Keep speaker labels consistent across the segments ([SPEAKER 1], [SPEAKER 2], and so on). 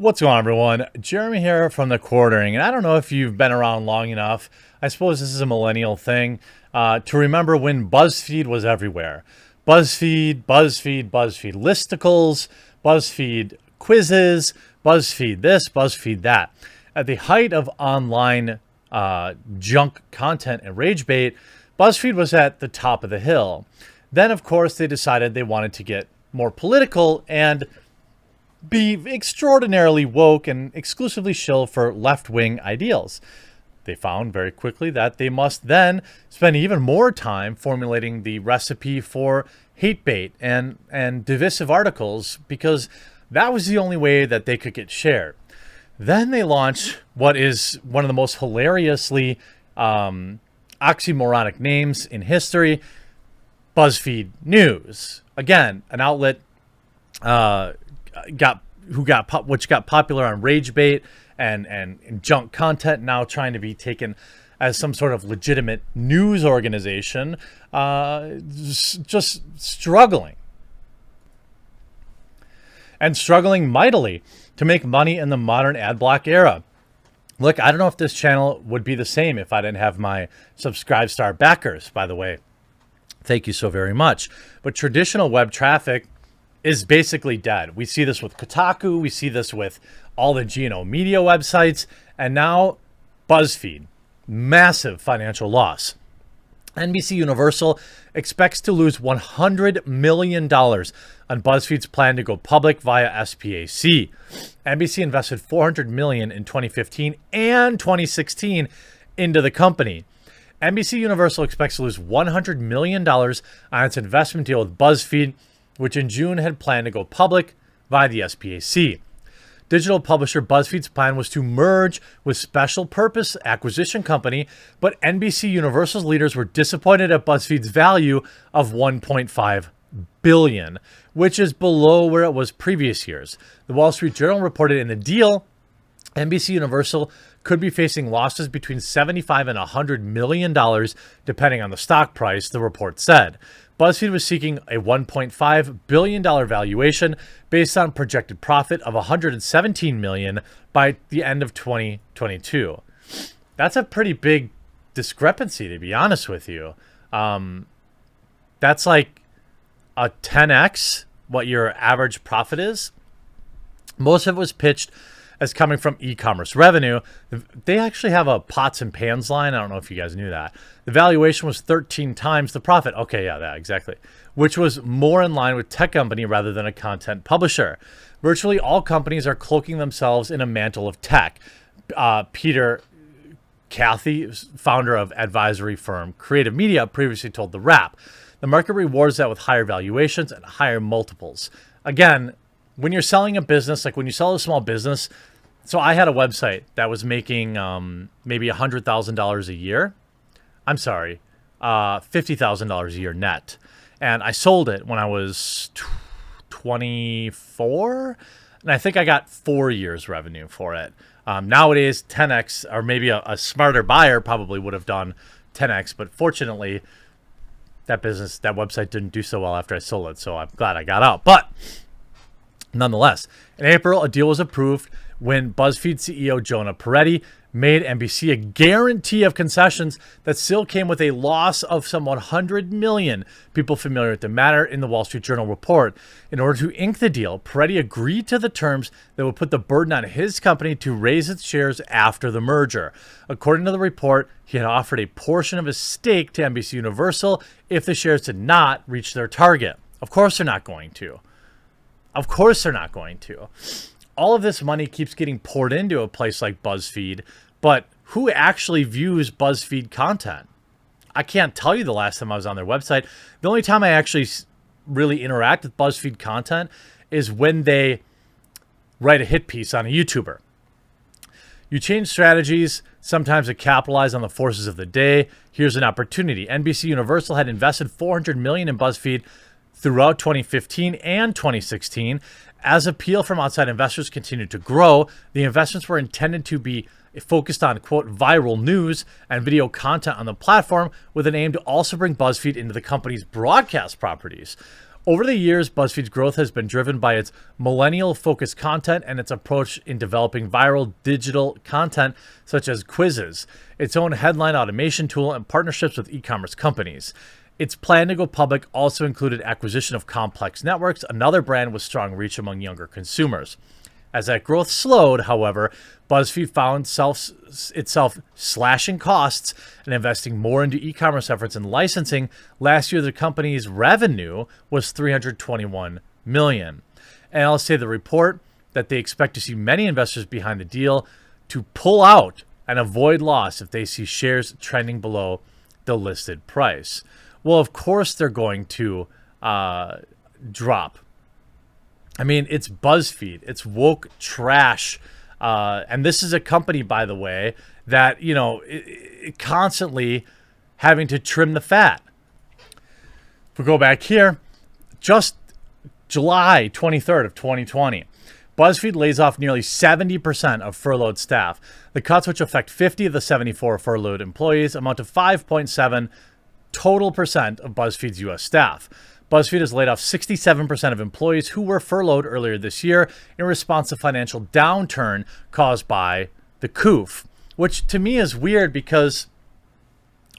[SPEAKER 1] What's going on, everyone? Jeremy here from The Quartering, and I don't know if you've been around long enough. I suppose this is a millennial thing to remember when BuzzFeed was everywhere. BuzzFeed listicles, BuzzFeed quizzes, BuzzFeed this, BuzzFeed that. At the height of online junk content and rage bait, BuzzFeed was at the top of the hill. Then, of course, they decided they wanted to get more political and be extraordinarily woke and exclusively shill for left-wing ideals. They found very quickly that they must then spend even more time formulating the recipe for hate bait and divisive articles, because that was the only way that they could get shared. Then they launched what is one of the most hilariously oxymoronic names in history, BuzzFeed News. Again, an outlet which got popular on rage bait and junk content, now trying to be taken as some sort of legitimate news organization, just struggling mightily to make money in the modern ad block era. Look, I don't know if this channel would be the same if I didn't have my Subscribe Star backers, by the way. Thank you so very much. But traditional web traffic is basically dead. We see this with Kotaku, we see this with all the GNO media websites, and now BuzzFeed. Massive financial loss. NBC Universal expects to lose $100 million on BuzzFeed's plan to go public via SPAC. NBC invested $400 million in 2015 and 2016 into the company. NBC Universal expects to lose $100 million on its investment deal with BuzzFeed, which in June had planned to go public via the SPAC. Digital publisher BuzzFeed's plan was to merge with special purpose acquisition company, but NBC Universal's leaders were disappointed at BuzzFeed's value of $1.5 billion, which is below where it was previous years. The Wall Street Journal reported in the deal, NBC Universal could be facing losses between $75 and $100 million, depending on the stock price, the report said. BuzzFeed was seeking a $1.5 billion valuation based on projected profit of $117 million by the end of 2022. That's a pretty big discrepancy, to be honest with you. That's like a 10x what your average profit is. Most of it was pitched as coming from e-commerce revenue. They actually have a pots and pans line. I don't know if you guys knew that. The valuation was 13 times the profit. Okay, yeah, that exactly. Which was more in line with tech company rather than a content publisher. Virtually all companies are cloaking themselves in a mantle of tech. Peter Cathy, founder of advisory firm Creative Media, previously told The Wrap, the market rewards that with higher valuations and higher multiples. Again, when you're selling a business, like when you sell a small business, so I had a website that was making maybe $100,000 a year. I'm sorry, $50,000 a year net. And I sold it when I was 24, and I think I got 4 years revenue for it. Nowadays, 10x, or maybe a smarter buyer probably would have done 10x, but fortunately, that website didn't do so well after I sold it, so I'm glad I got out. But nonetheless, in April, a deal was approved when BuzzFeed CEO Jonah Peretti made NBC a guarantee of concessions that still came with a loss of some 100 million. People familiar with the matter in the Wall Street Journal report. In order to ink the deal, Peretti agreed to the terms that would put the burden on his company to raise its shares after the merger. According to the report, he had offered a portion of his stake to NBC Universal if the shares did not reach their target. Of course they're not going to. Of course they're not going to. All of this money keeps getting poured into a place like BuzzFeed, but who actually views BuzzFeed content? I can't tell you the last time I was on their website. The only time I actually really interact with BuzzFeed content is when they write a hit piece on a YouTuber. You change strategies, sometimes to capitalize on the forces of the day. Here's an opportunity. NBC Universal had invested $400 million in BuzzFeed throughout 2015 and 2016. As appeal from outside investors continued to grow, the investments were intended to be focused on, quote, viral news and video content on the platform, with an aim to also bring BuzzFeed into the company's broadcast properties. Over the years, BuzzFeed's growth has been driven by its millennial-focused content and its approach in developing viral digital content such as quizzes, its own headline automation tool, and partnerships with e-commerce companies. Its plan to go public also included acquisition of Complex Networks, another brand with strong reach among younger consumers. As that growth slowed, however, BuzzFeed found itself slashing costs and investing more into e-commerce efforts and licensing. Last year, the company's revenue was $321 million. And I'll say the report that they expect to see many investors behind the deal to pull out and avoid loss if they see shares trending below the listed price. Well, of course they're going to drop. I mean, it's BuzzFeed. It's woke trash. And this is a company, by the way, that, it constantly having to trim the fat. If we go back here, just July 23rd of 2020, BuzzFeed lays off nearly 70% of furloughed staff. The cuts, which affect 50 of the 74 furloughed employees, amount to 5.7 total percent of BuzzFeed's U.S. staff. BuzzFeed has laid off 67% of employees who were furloughed earlier this year in response to financial downturn caused by the coup, which to me is weird because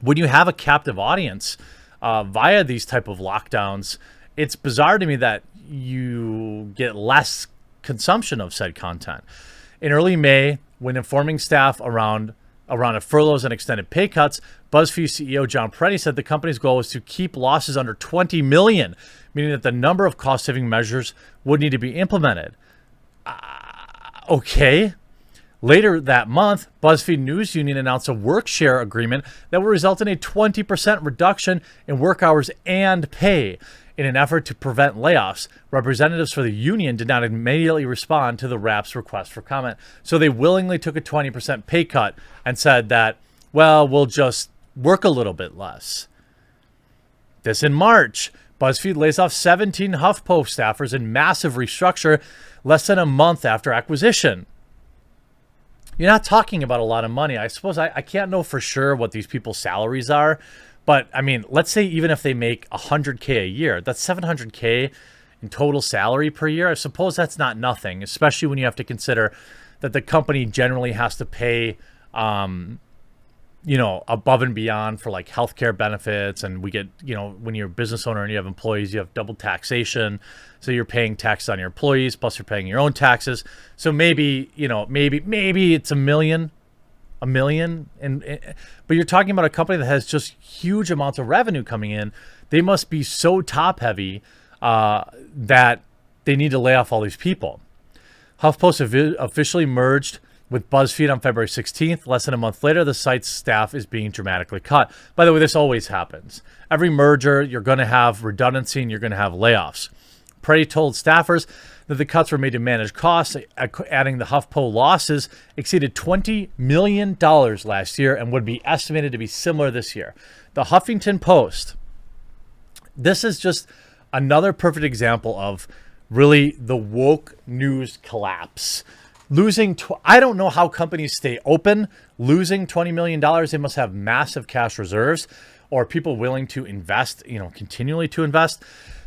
[SPEAKER 1] when you have a captive audience via these type of lockdowns, it's bizarre to me that you get less consumption of said content. In early May, when informing staff around furloughs and extended pay cuts, BuzzFeed CEO John Peretti said the company's goal was to keep losses under 20 million, meaning that the number of cost-saving measures would need to be implemented. Okay. Later that month, BuzzFeed News Union announced a work share agreement that would result in a 20% reduction in work hours and pay. In an effort to prevent layoffs, representatives for the union did not immediately respond to the Wrap's request for comment. So they willingly took a 20% pay cut and said that, well, we'll just work a little bit less. This in March, BuzzFeed lays off 17 HuffPo staffers in massive restructure less than a month after acquisition. You're not talking about a lot of money. I suppose I can't know for sure what these people's salaries are. But, I mean, let's say even if they make $100K a year, that's $700K in total salary per year. I suppose that's not nothing, especially when you have to consider that the company generally has to pay, above and beyond for like healthcare benefits. And we get, when you're a business owner and you have employees, you have double taxation. So you're paying taxes on your employees, plus you're paying your own taxes. So maybe it's $1 million. But you're talking about a company that has just huge amounts of revenue coming in. They must be so top heavy that they need to lay off all these people. HuffPost officially merged with BuzzFeed on February 16th. Less than a month later, the site's staff is being dramatically cut. By the way, this always happens. Every merger, you're going to have redundancy and you're going to have layoffs. Peretti told staffers that the cuts were made to manage costs, adding the HuffPo losses exceeded $20 million last year and would be estimated to be similar this year. The Huffington Post, this is just another perfect example of really the woke news collapse. I don't know how companies stay open. Losing $20 million, they must have massive cash reserves or people willing to invest, continually to invest.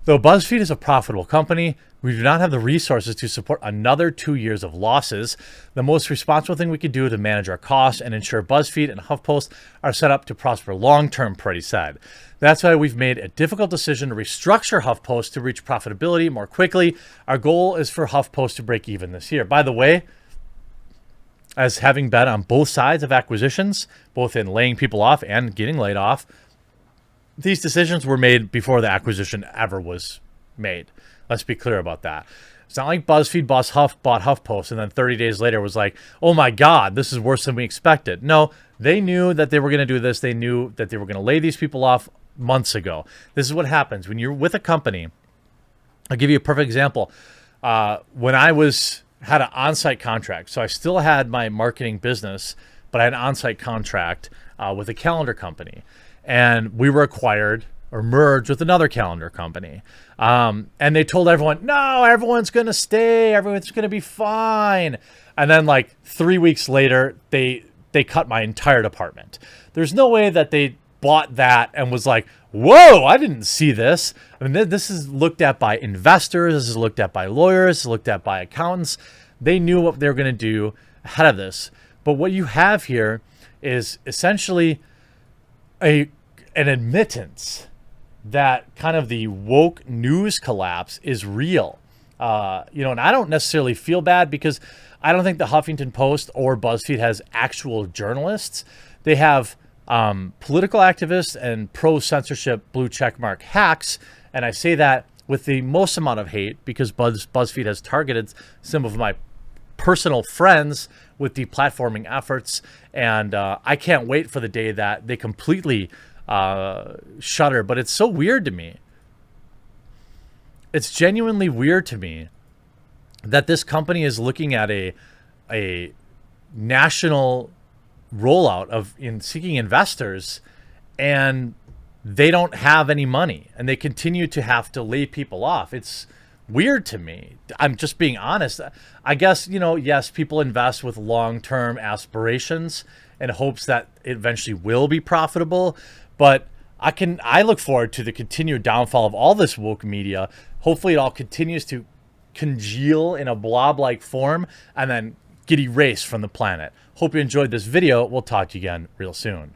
[SPEAKER 1] Though BuzzFeed is a profitable company, we do not have the resources to support another 2 years of losses. The most responsible thing we could do to manage our costs and ensure BuzzFeed and HuffPost are set up to prosper long-term, Peretti said. That's why we've made a difficult decision to restructure HuffPost to reach profitability more quickly. Our goal is for HuffPost to break even this year. By the way, as having been on both sides of acquisitions, both in laying people off and getting laid off, these decisions were made before the acquisition ever was made. Let's be clear about that. It's not like BuzzFeed bought HuffPost and then 30 days later was like, oh my God, this is worse than we expected. No, they knew that they were going to do this. They knew that they were going to lay these people off months ago. This is what happens when you're with a company. I'll give you a perfect example. When I had an on-site contract, so I still had my marketing business, but I had an on-site contract with a calendar company. And we were acquired or merged with another calendar company. And they told everyone, no, everyone's going to stay. Everyone's going to be fine. And then like 3 weeks later, they cut my entire department. There's no way that they bought that and was like, whoa, I didn't see this. I mean, this is looked at by investors. This is looked at by lawyers. This is looked at by accountants. They knew what they were going to do ahead of this. But what you have here is essentially an admittance that kind of the woke news collapse is real. And I don't necessarily feel bad because I don't think the Huffington Post or BuzzFeed has actual journalists. They have political activists and pro-censorship blue checkmark hacks. And I say that with the most amount of hate because BuzzFeed has targeted some of my personal friends with deplatforming efforts. And I can't wait for the day that they completely shutter. But it's so weird to me. It's genuinely weird to me that this company is looking at a national rollout of seeking investors, and they don't have any money, and they continue to have to lay people off. It's weird to me. I'm just being honest. I guess, yes, people invest with long-term aspirations and hopes that it eventually will be profitable, but I look forward to the continued downfall of all this woke media. Hopefully it all continues to congeal in a blob-like form and then get erased from the planet. Hope you enjoyed this video. We'll talk to you again real soon.